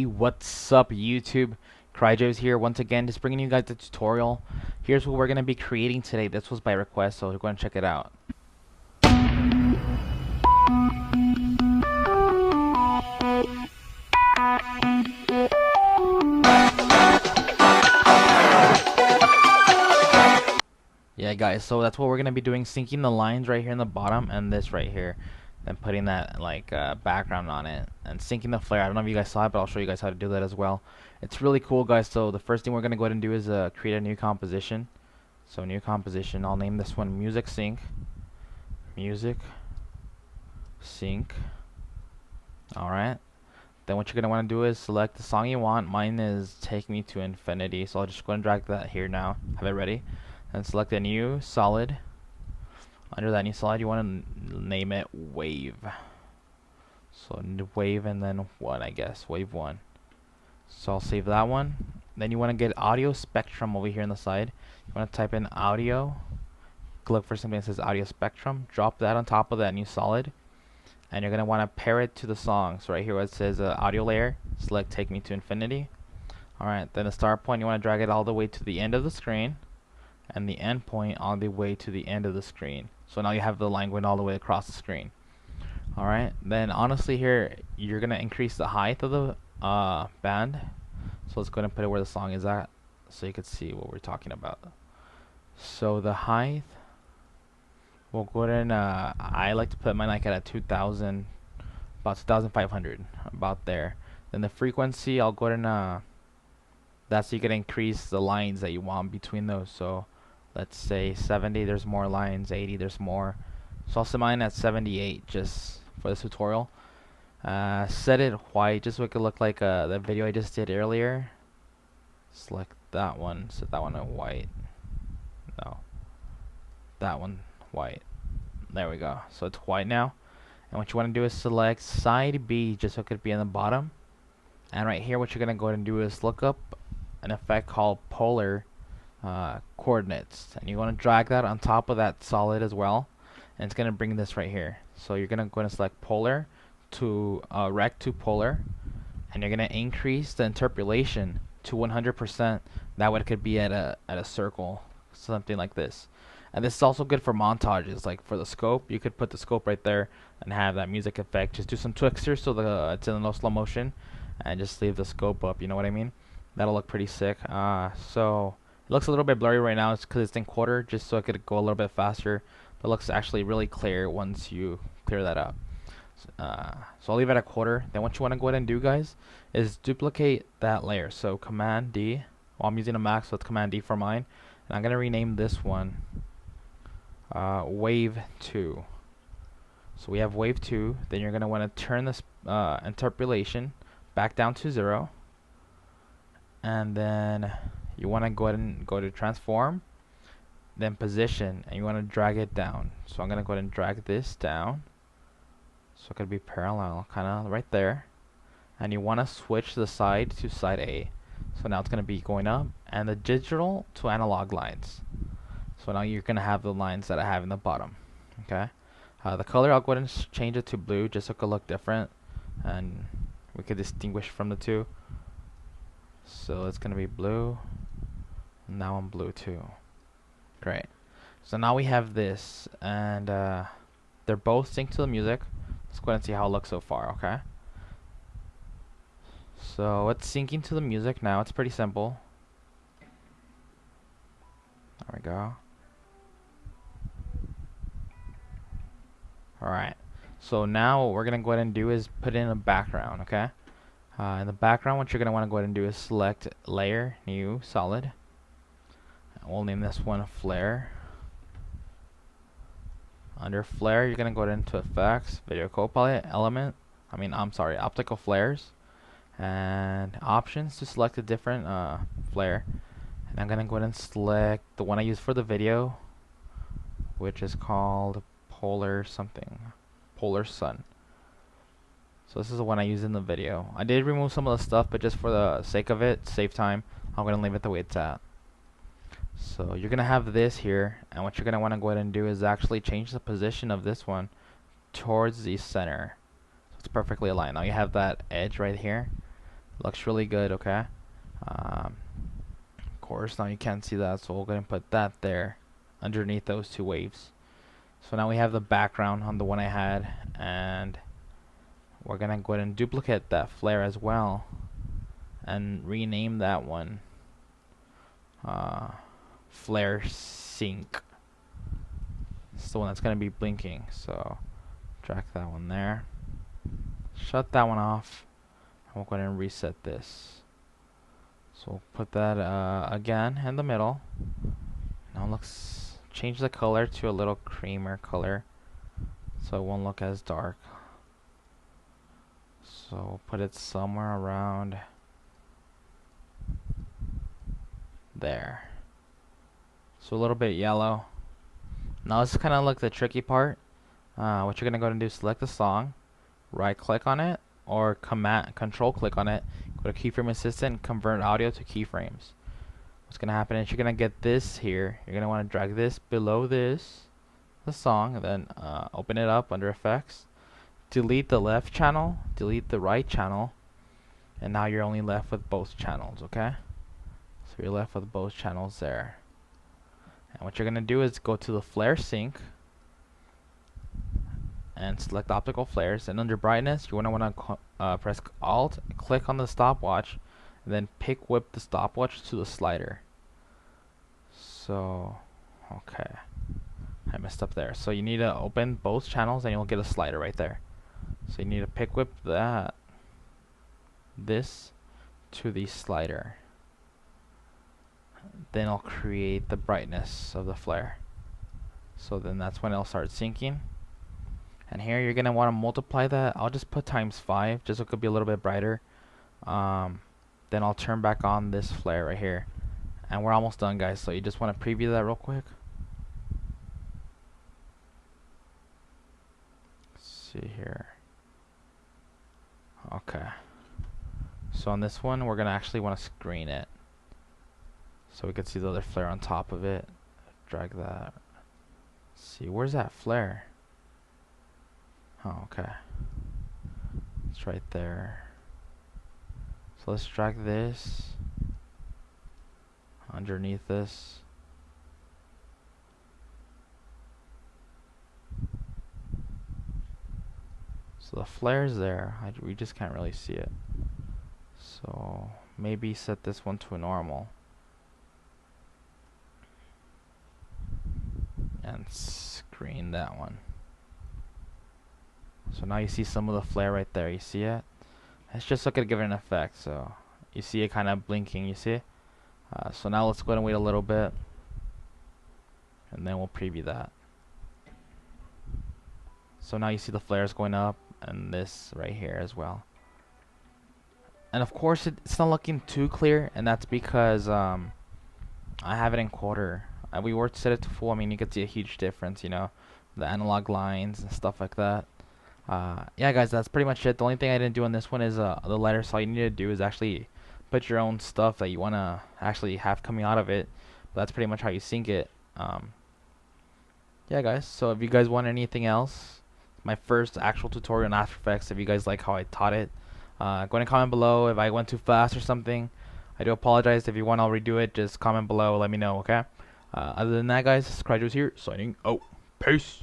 What's up, YouTube? Cryjo's here once again, just bringing you guys the tutorial. Here's what we're going to be creating today. This was by request, so we're going to check it out. Yeah, guys, so that's what we're going to be doing, syncing the lines right here in the bottom and this right here, and putting that background on it and syncing the flare. I don't know if you guys saw it, but I'll show you guys how to do that as well. It's really cool, guys. So the first thing we're going to go ahead and do is create a new composition. So new composition, I'll name this one music sync. Music sync. Alright. Then what you're going to want to do is select the song you want. Mine is Take Me to Infinity. So I'll just go and drag that here now. Have it ready. And select a new solid. Under that new solid you want to name it wave. So wave and then 1, I guess. Wave 1. So I'll save that one. Then you want to get audio spectrum over here on the side. You want to type in audio. Look for something that says audio spectrum. Drop that on top of that new solid. And you're going to want to pair it to the song. So right here where it says audio layer, select Take Me to Infinity. Alright, then the start point, you want to drag it all the way to the end of the screen. And the end point all the way to the end of the screen. So now you have the line going all the way across the screen. Alright, then honestly here, you're going to increase the height of the band. So let's go ahead and put it where the song is at, so you can see what we're talking about. So the height, we'll go ahead and I like to put mine like at a 2000, about 2500, about there. Then the frequency, I'll go ahead and that's so you can increase the lines that you want between those. So let's say 70, there's more lines. 80, there's more. So I'll set mine at 78 just for this tutorial. Set it white just so it could look like the video I just did earlier. Select that one, set that one at white. No, that one white. There we go. So it's white now. And what you want to do is select side B just so it could be in the bottom. And right here what you're going to go ahead and do is look up an effect called polar coordinates, and you want to drag that on top of that solid as well, and it's going to bring this right here. So you're going to go and select polar to rect to polar, and you're going to increase the interpolation to 100%. That way it could be at a circle, something like this. And this is also good for montages, like for the scope. You could put the scope right there and have that music effect. Just do some twixters so it's in no slow motion, and just leave the scope up. You know what I mean? That'll look pretty sick. So it looks a little bit blurry right now. It's because it's in quarter, just so it could go a little bit faster. But it looks actually really clear once you clear that up. So I'll leave it at quarter. Then what you want to go ahead and do, guys, is duplicate that layer. So Command D. Well, I'm using a Mac, so it's Command D for mine. And I'm gonna rename this one Wave 2. So we have Wave 2. Then you're gonna want to turn this interpolation back down to 0. And then you want to go ahead and go to transform, then position, and you want to drag it down. So I'm going to go ahead and drag this down so it could be parallel, kind of right there. And you want to switch the side to side A. So now it's going to be going up, and the digital to analog lines. So now you're going to have the lines that I have in the bottom. Okay. The color, I'll go ahead and change it to blue just so it could look different, and we could distinguish from the two. So it's gonna be blue. Now I'm blue too. Great. So now we have this, and they're both synced to the music. Let's go ahead and see how it looks so far. Okay. So it's syncing to the music now. It's pretty simple. There we go. Alright. So now what we're gonna go ahead and do is put in a background. Okay. In the background, what you're going to want to go ahead and do is select layer, new, solid. And we'll name this one flare. Under flare, you're going to go into effects, video copilot, element. Optical flares. And options to select a different flare. And I'm going to go ahead and select the one I use for the video, which is called polar something. Polar sun. So this is the one I use in the video. I did remove some of the stuff, but just for the sake of it, save time, I'm going to leave it the way it's at. So you're going to have this here, and what you're going to want to go ahead and do is actually change the position of this one towards the center. So it's perfectly aligned. Now you have that edge right here. Looks really good, okay? Of course, now you can't see that, so we'll go ahead and put that there underneath those two waves. So now we have the background on the one I had, and we're gonna go ahead and duplicate that flare as well and rename that one flare sync. It's the one that's gonna be blinking, so drag that one there, shut that one off, and we'll go ahead and reset this. So we'll put that again in the middle. Now let's change the color to a little creamer color so it won't look as dark. So we'll put it somewhere around there. So a little bit yellow. Now this is kind of like the tricky part. What you're gonna go ahead and do is select the song, right click on it, or control click on it, go to keyframe assistant, convert audio to keyframes. What's gonna happen is you're gonna get this here. You're gonna want to drag this below this, the song, and then open it up under effects. Delete the left channel, delete the right channel, and now you're only left with both channels, okay? So you're left with both channels there. And what you're gonna do is go to the flare sync and select optical flares, and under brightness you wanna press Alt, click on the stopwatch, and then pick whip the stopwatch to the slider. So okay, I messed up there. So you need to open both channels and you'll get a slider right there. So you need to pick whip this to the slider. Then I'll create the brightness of the flare. So then that's when it'll start syncing. And here you're gonna want to multiply that. I'll just put ×5 just so it could be a little bit brighter. Then I'll turn back on this flare right here. And we're almost done, guys. So you just want to preview that real quick. Let's see here. Okay. So on this one, we're gonna actually want to screen it, so we can see the other flare on top of it. Drag that. Let's see, where's that flare? Oh, okay. It's right there. So let's drag this underneath this. So the flare's there. We just can't really see it. So maybe set this one to a normal. And screen that one. So now you see some of the flare right there. You see it? It's just so I could give it an effect. So you see it kind of blinking. You see? So now let's go ahead and wait a little bit, and then we'll preview that. So now you see the flares going up, and this right here as well. And of course it's not looking too clear, and that's because I have it in quarter. We were to set it to full, I mean you could see a huge difference, you know, the analog lines and stuff like that. Yeah guys, that's pretty much it. The only thing I didn't do on this one is the letters. So all you need to do is actually put your own stuff that you want to actually have coming out of it. But that's pretty much how you sync it. Yeah guys, so if you guys want anything else, my first actual tutorial in After Effects, if you guys like how I taught it, go ahead and comment below. If I went too fast or something, I do apologize. If you want, I'll redo it. Just comment below, let me know, okay? Other than that guys, this is CryJuice here, signing out. Peace!